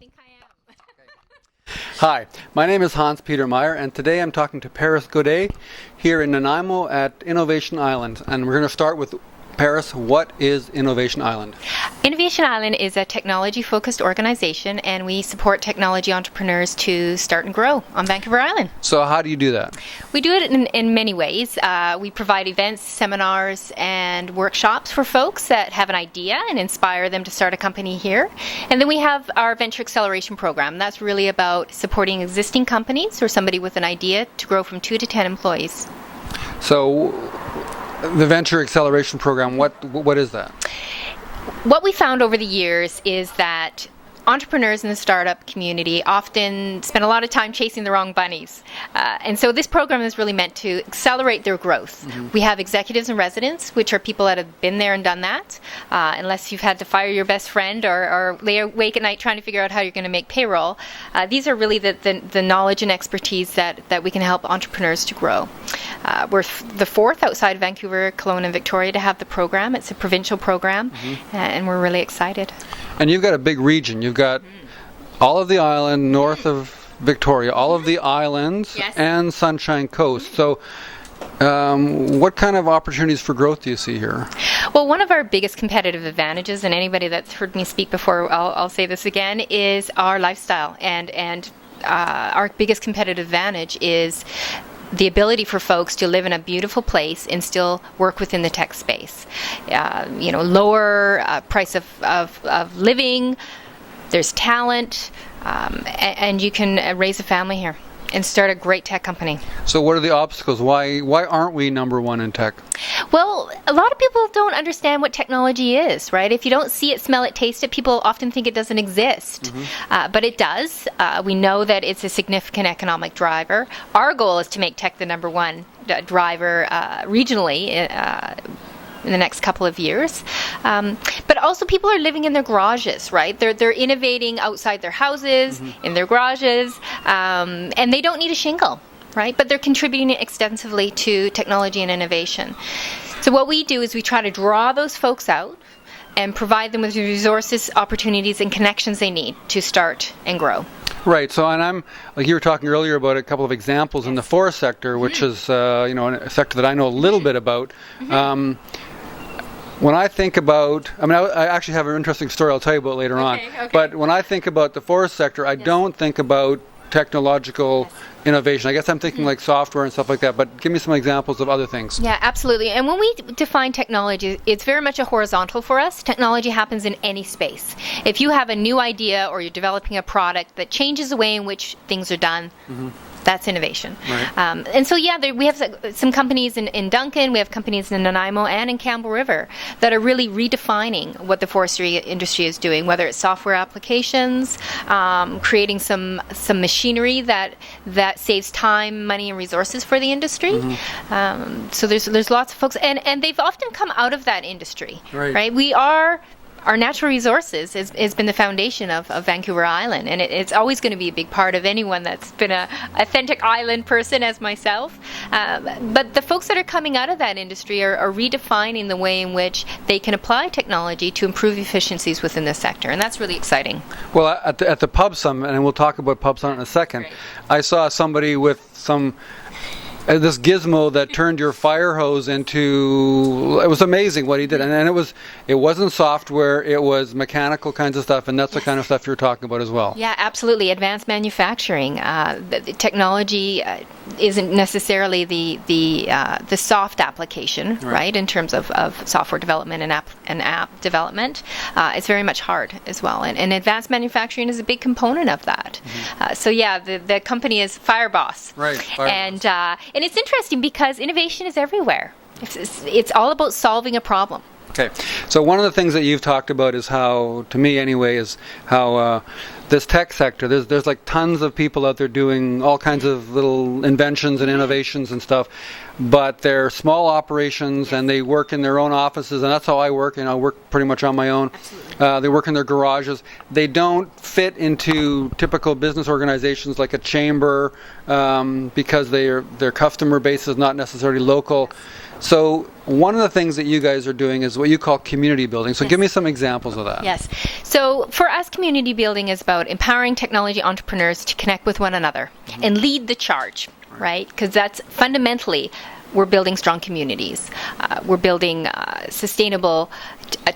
think I am. Hi, my name is Hans Peter Meyer, and today I'm talking to Paris Gaudet here in Nanaimo at Innovation Island. And we're going to start with Paris. What is Innovation Island? Innovation Island is a technology-focused organization, and we support technology entrepreneurs to start and grow on Vancouver Island. So how do you do that? We do it in many ways. We provide events, seminars, and workshops for folks that have an idea and inspire them to start a company here. And then we have our Venture Acceleration Program. That's really about supporting existing companies or somebody with an idea to grow from 2 to 10 employees. So the Venture Acceleration Program, what is that? What we found over the years is that entrepreneurs in the startup community often spend a lot of time chasing the wrong bunnies. And so this program is really meant to accelerate their growth. Mm-hmm. We have executives and residents, which are people that have been there and done that. Unless you've had to fire your best friend or lay awake at night trying to figure out how you're going to make payroll. These are really the knowledge and expertise that we can help entrepreneurs to grow. We're the fourth outside Vancouver, Kelowna, and Victoria to have the program. It's a provincial program, and we're really excited. And you've got a big region. You've got all of the island north of Victoria, all of the islands, yes, and Sunshine Coast. So what kind of opportunities for growth do you see here? Well, one of our biggest competitive advantages, and anybody that's heard me speak before, I'll say this again, is our lifestyle. And our biggest competitive advantage is the ability for folks to live in a beautiful place and still work within the tech space. Lower price of living, there's talent, and you can raise a family here and start a great tech company. So what are the obstacles? Why aren't we number one in tech? Well, a lot of people don't understand what technology is, right? If you don't see it, smell it, taste it, people often think it doesn't exist. But it does. We know that it's a significant economic driver. Our goal is to make tech the number one driver regionally in the next couple of years. But also people are living in their garages, right? They're innovating outside their houses, in their garages, and they don't need a shingle, right? But they're contributing extensively to technology and innovation. So what we do is we try to draw those folks out and provide them with the resources, opportunities, and connections they need to start and grow. Right. So, and I'm like you were talking earlier about a couple of examples in the forest sector, which is a sector that I know a little bit about. When I think about, I actually have an interesting story I'll tell you about later on. But when I think about the forest sector, I don't think about technological innovation. I guess I'm thinking like software and stuff like that, but give me some examples of other things. Yeah, absolutely. And when we define technology, it's very much a horizontal for us. Technology happens in any space. If you have a new idea or you're developing a product that changes the way in which things are done, that's innovation. Right. And so, we have some companies in Duncan, we have companies in Nanaimo and in Campbell River that are really redefining what the forestry industry is doing, whether it's software applications, creating some machinery that saves time, money, and resources for the industry. So there's lots of folks, and they've often come out of that industry. Right? Our natural resources has been the foundation of Vancouver Island, and it's always going to be a big part of anyone that's been an authentic island person as myself. But the folks that are coming out of that industry are redefining the way in which they can apply technology to improve efficiencies within the sector, and that's really exciting. Well, at the Pub Summit, and we'll talk about Pub Summit in a second, I saw somebody with this gizmo that turned your fire hose into, it was amazing what he did, and it wasn't software, it was mechanical kinds of stuff, and that's the kind of stuff you're talking about as well. Yeah, absolutely. Advanced manufacturing. The technology isn't necessarily the soft application, right? In terms of software development and app development. It's very much hard as well, and advanced manufacturing is a big component of that. The company is Fireboss. Right. Fireboss. And it's interesting because innovation is everywhere. It's all about solving a problem. Okay, so one of the things that you've talked about is how, to me anyway, is how this tech sector, there's like tons of people out there doing all kinds of little inventions and innovations and stuff, but they're small operations and they work in their own offices, and that's how I work, and I work pretty much on my own. They work in their garages. They don't fit into typical business organizations like a chamber because their customer base is not necessarily local. So one of the things that you guys are doing is what you call community building. So Yes. give me some examples of that. Yes. So for us, community building is about empowering technology entrepreneurs to connect with one another and lead the charge, right? Because that's fundamentally, we're building strong communities. We're building sustainable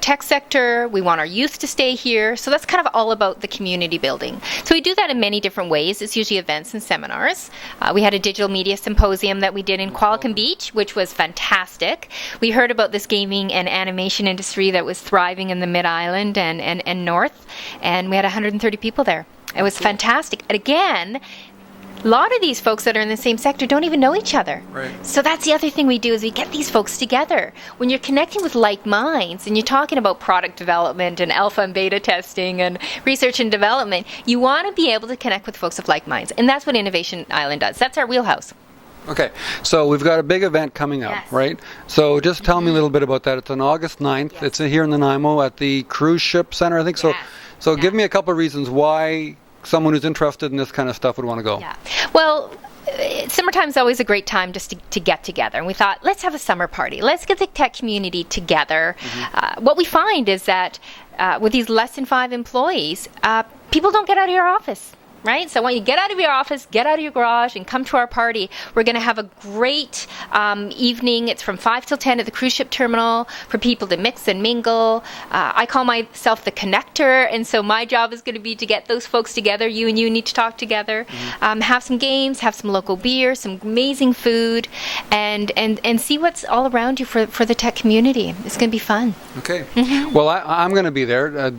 tech sector. We want our youth to stay here. So that's kind of all about the community building. So we do that in many different ways. It's usually events and seminars. We had a digital media symposium that we did in Qualicum Beach, which was fantastic. We heard about this gaming and animation industry that was thriving in the Mid-Island and North, and we had 130 people there. It was fantastic. And again, a lot of these folks that are in the same sector don't even know each other. Right. So that's the other thing we do is we get these folks together. When you're connecting with like minds and you're talking about product development and alpha and beta testing and research and development, you want to be able to connect with folks of like minds. And that's what Innovation Island does. That's our wheelhouse. Okay, so we've got a big event coming up, Yes. right? So just tell me a little bit about that. It's on August 9th. Yes. It's here in Nanaimo at the Cruise Ship Center, I think. Yes. So give Yeah. me a couple of reasons why someone who's interested in this kind of stuff would want to go. Yeah. Well, summertime is always a great time just to get together. And we thought, let's have a summer party. Let's get the tech community together. What we find is that with these less than 5 employees, people don't get out of your office. Right? So when you get out of your office, get out of your garage, and come to our party, we're going to have a great evening. It's from 5 till 10 at the cruise ship terminal for people to mix and mingle. I call myself the connector, and so my job is going to be to get those folks together. You and you need to talk together. Have some games, have some local beer, some amazing food, and see what's all around you for the tech community. It's going to be fun. Okay. Well, I'm going to be there.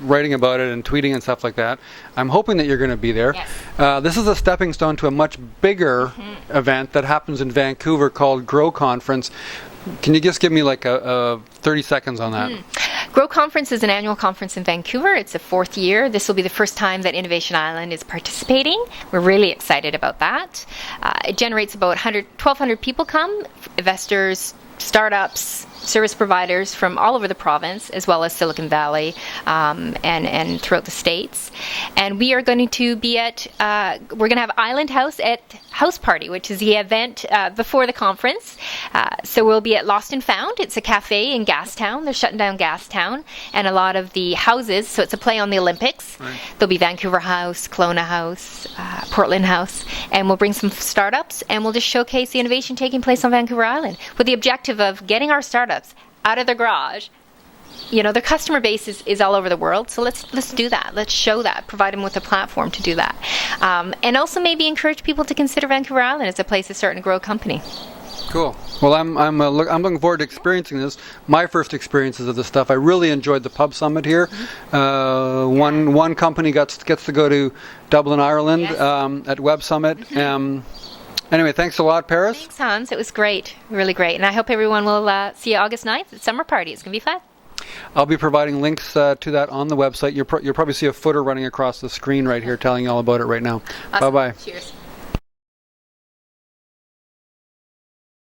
Writing about it and tweeting and stuff like that. I'm hoping that you're going to be there. Yes. This is a stepping stone to a much bigger event that happens in Vancouver called Grow Conference. Can you just give me like a 30 seconds on that? Grow Conference is an annual conference in Vancouver. It's the 4th year. This will be the first time that Innovation Island is participating. We're really excited about that. It generates about 1,200 people come, investors, startups, service providers from all over the province, as well as Silicon Valley and throughout the States. And we are going to be we're going to have Island House at House Party, which is the event before the conference. So we'll be at Lost and Found. It's a cafe in Gastown. They're shutting down Gastown. And a lot of the houses, so it's a play on the Olympics. Right. There'll be Vancouver House, Kelowna House, Portland House. And we'll bring some startups, and we'll just showcase the innovation taking place on Vancouver Island with the objective of getting our startups out of their garage. Their customer base is all over the world, so let's do that. Let's show that, provide them with a platform to do that, and also maybe encourage people to consider Vancouver Island as a place to start and grow a company. Cool. Well, I'm looking forward to experiencing this. My first experiences of this stuff. I really enjoyed the pub summit here. One company gets to go to Dublin, Ireland, Yes. at Web Summit. Anyway, thanks a lot, Paris. Thanks, Hans. It was great, really great, and I hope everyone will see you August 9th at Summer Party. It's going to be fun. I'll be providing links to that on the website. You'll probably see a footer running across the screen right here telling you all about it right now. Awesome. Bye-bye. Cheers.